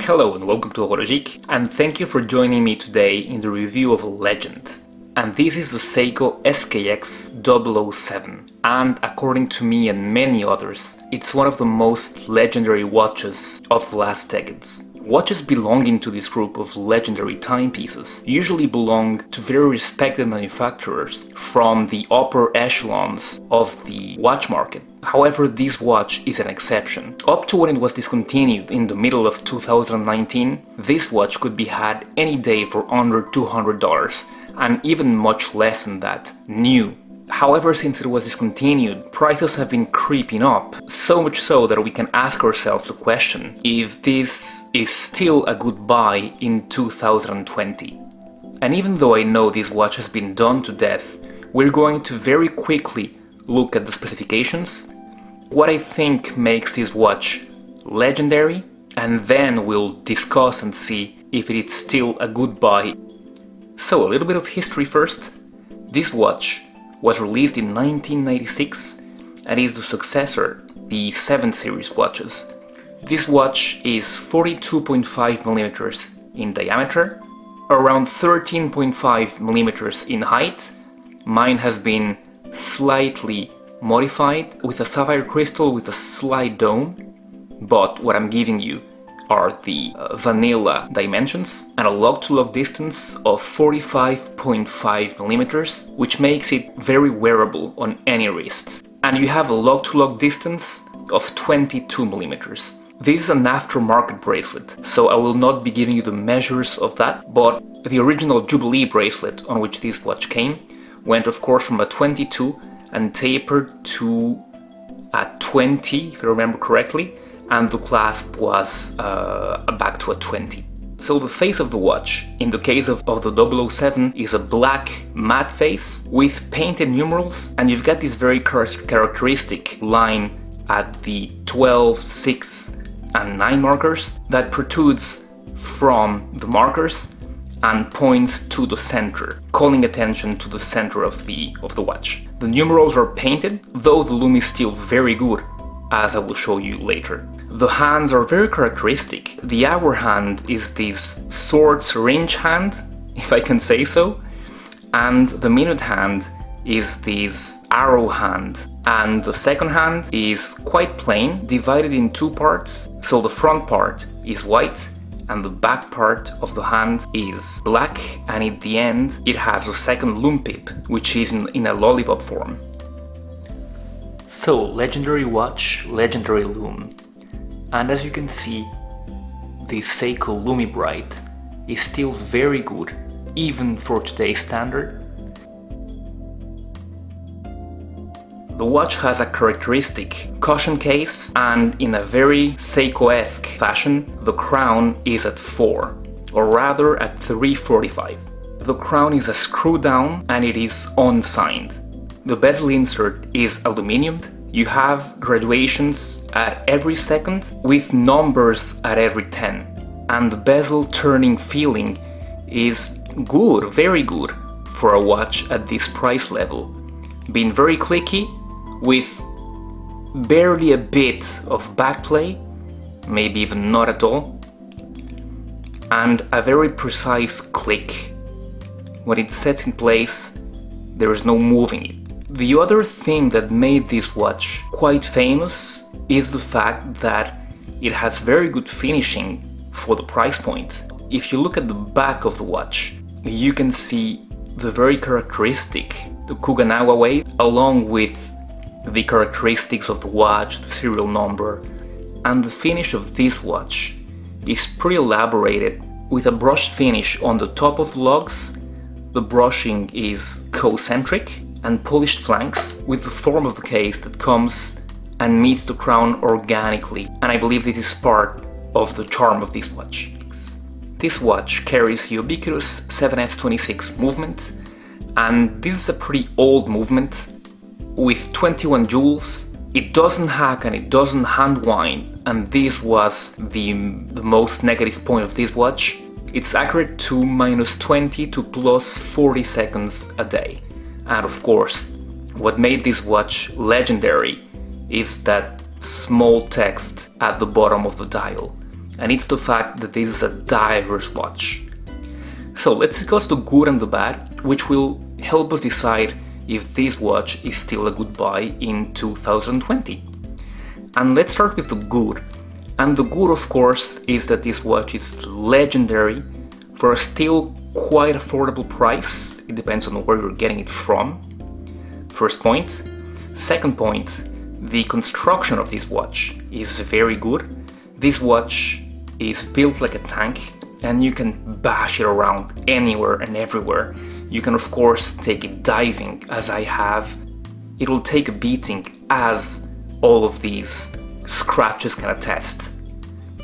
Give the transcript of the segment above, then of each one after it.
Hello and welcome to Horologique, and thank you for joining me today in the review of a legend. And this is the Seiko SKX007, and according to me and many others, it's one of the most legendary watches of the last decades. Watches belonging to this group of legendary timepieces usually belong to very respected manufacturers from the upper echelons of the watch market. However, this watch is an exception. Up to when it was discontinued in the middle of 2019, this watch could be had any day for under $200, and even much less than that, new. However, since it was discontinued, prices have been creeping up, so much so that we can ask ourselves the question if this is still a good buy in 2020. And even though I know this watch has been done to death, we're going to very quickly look at the specifications, what I think makes this watch legendary, and then we'll discuss and see if it is still a good buy. So a little bit of history first. This watch was released in 1996 and is the successor, the 7 series watches. This watch is 42.5 millimeters in diameter, around 13.5 millimeters in height. Mine has been slightly modified with a sapphire crystal with a slight dome, but what I'm giving you are the vanilla dimensions and a log-to-log distance of 45.5 millimeters, which makes it very wearable on any wrist. And you have a log-to-log distance of 22 millimeters. This is an aftermarket bracelet, so I will not be giving you the measures of that, but the original Jubilee bracelet on which this watch came went of course from a 22 and tapered to a 20, if I remember correctly, and the clasp was back to a 20. So the face of the watch, in the case of the 007, is a black matte face with painted numerals, and you've got this very characteristic line at the 12, 6 and 9 markers that protrudes from the markers and points to the center, calling attention to the center of the watch. The numerals are painted, though the lume is still very good, as I will show you later. The hands are very characteristic. The hour hand is this sword syringe hand, if I can say so, and the minute hand is this arrow hand. And the second hand is quite plain, divided in 2 parts. So the front part is white and the back part of the hand is black, and at the end it has a second lume pip, which is in a lollipop form. So, legendary watch, legendary lume. And as you can see, the Seiko Lumi Bright is still very good, even for today's standard. The watch has a characteristic cushion case, and in a very Seiko-esque fashion, the crown is at 4, or rather at 345. The crown is a screw down and it is unsigned. The bezel insert is aluminum. You have graduations at every second with numbers at every 10. And the bezel turning feeling is good, very good for a watch at this price level. Being very clicky with barely a bit of backplay, maybe even not at all, and a very precise click. When it sets in place, there is no moving it. The other thing that made this watch quite famous is the fact that it has very good finishing for the price point. If you look at the back of the watch, you can see the very characteristic, the Kuganawa weight, along with the characteristics of the watch, the serial number, and the finish of this watch is pretty elaborated with a brushed finish on the top of the lugs. The brushing is concentric and polished flanks with the form of the case that comes and meets the crown organically, and I believe this is part of the charm of this watch. This watch carries the ubiquitous 7S26 movement, and this is a pretty old movement with 21 jewels. It doesn't hack and it doesn't hand wind, and this was the most negative point of this watch. It's accurate to -20 to +40 seconds a day. And of course, what made this watch legendary is that small text at the bottom of the dial, and it's the fact that this is a diver's watch. So let's discuss the good and the bad, which will help us decide if this watch is still a good buy in 2020. And let's start with the good. And the good, of course, is that this watch is legendary for a still quite affordable price. It depends on where you're getting it from. First point. Second point, the construction of this watch is very good. This watch is built like a tank, and you can bash it around anywhere and everywhere. You can of course take it diving, as I have. It will take a beating, as all of these scratches can attest.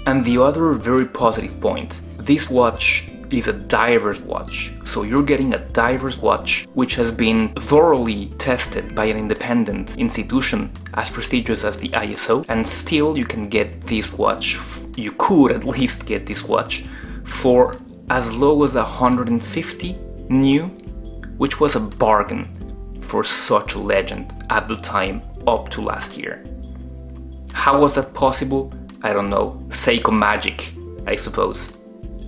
And the other very positive point, this watch is a diver's watch. So you're getting a diver's watch which has been thoroughly tested by an independent institution as prestigious as the ISO, and still you can get this watch, you could at least get this watch for as low as 150 new, which was a bargain for such a legend at the time up to last year. How was that possible? I don't know. Seiko magic, I suppose.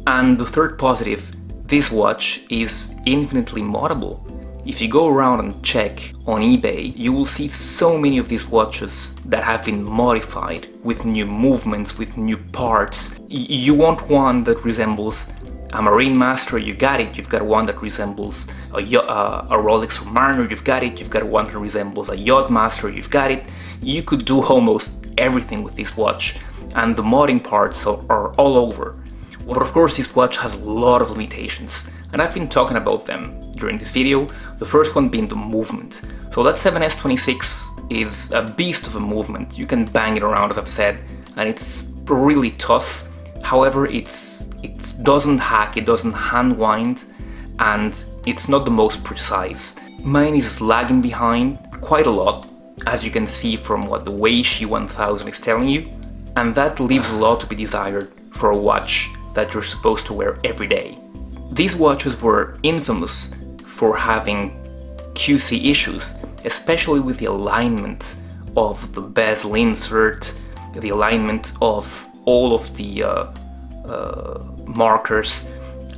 And the third positive, this watch is infinitely moddable. If you go around and check on eBay, you will see so many of these watches that have been modified with new movements, with new parts. You want one that resembles a Marine Master, you got it. You've got one that resembles a Rolex Submariner, you've got it. You've got one that resembles a Yacht Master, you've got it. You could do almost everything with this watch, and the modding parts are all over. But of course this watch has a lot of limitations, and I've been talking about them during this video, the first one being the movement. So that 7S26 is a beast of a movement. You can bang it around, as I've said, and it's really tough. However, it doesn't hack, it doesn't hand wind, and it's not the most precise. Mine is lagging behind quite a lot, as you can see from what the Weishi 1000 is telling you, and that leaves a lot to be desired for a watch that you're supposed to wear every day. These watches were infamous for having QC issues, especially with the alignment of the bezel insert, the alignment of all of the markers,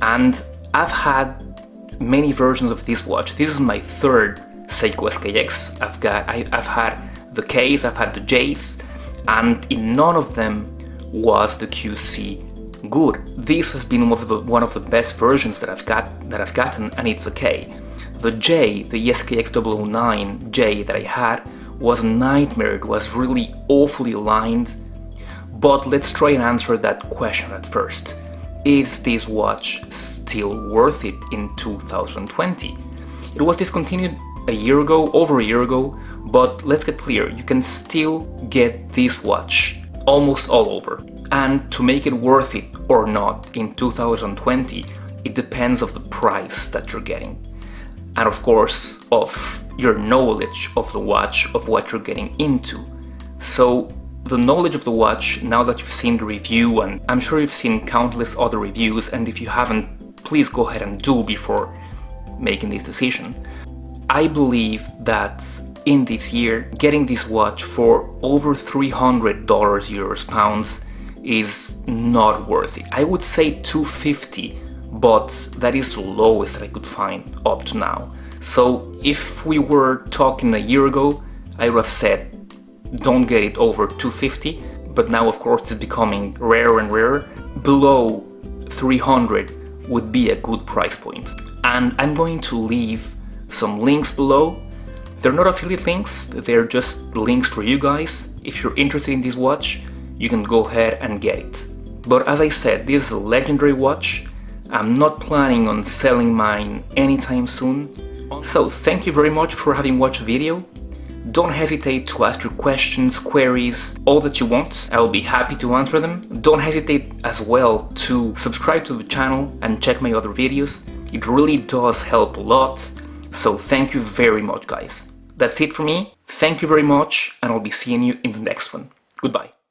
and I've had many versions of this watch. This is my third Seiko SKX. I've had the Ks, I've had the Js, and in none of them was the QC good. This has been one of the best versions that I've gotten, and it's okay. The J, the SKX007 J that I had, was a nightmare. It was really awfully aligned. But let's try and answer that question at first. Is this watch still worth it in 2020? It was discontinued over a year ago, but let's get clear, you can still get this watch almost all over. And to make it worth it or not in 2020, it depends on the price that you're getting. And of course, of your knowledge of the watch, of what you're getting into. So the knowledge of the watch, now that you've seen the review, and I'm sure you've seen countless other reviews, and if you haven't, please go ahead and do before making this decision. I believe that in this year, getting this watch for over $300 euros pounds is not worth it. I would say 250, but that is the lowest that I could find up to now. So if we were talking a year ago, I would have said don't get it over 250, but now of course it's becoming rarer and rarer. Below 300 would be a good price point. And I'm going to leave some links below. They're not affiliate links, they're just links for you guys. If you're interested in this watch, you can go ahead and get it. But as I said, this is a legendary watch. I'm not planning on selling mine anytime soon. So thank you very much for having watched the video. Don't hesitate to ask your questions, queries, all that you want. I will be happy to answer them. Don't hesitate as well to subscribe to the channel and check my other videos. It really does help a lot. So thank you very much, guys. That's it for me. Thank you very much, and I'll be seeing you in the next one. Goodbye.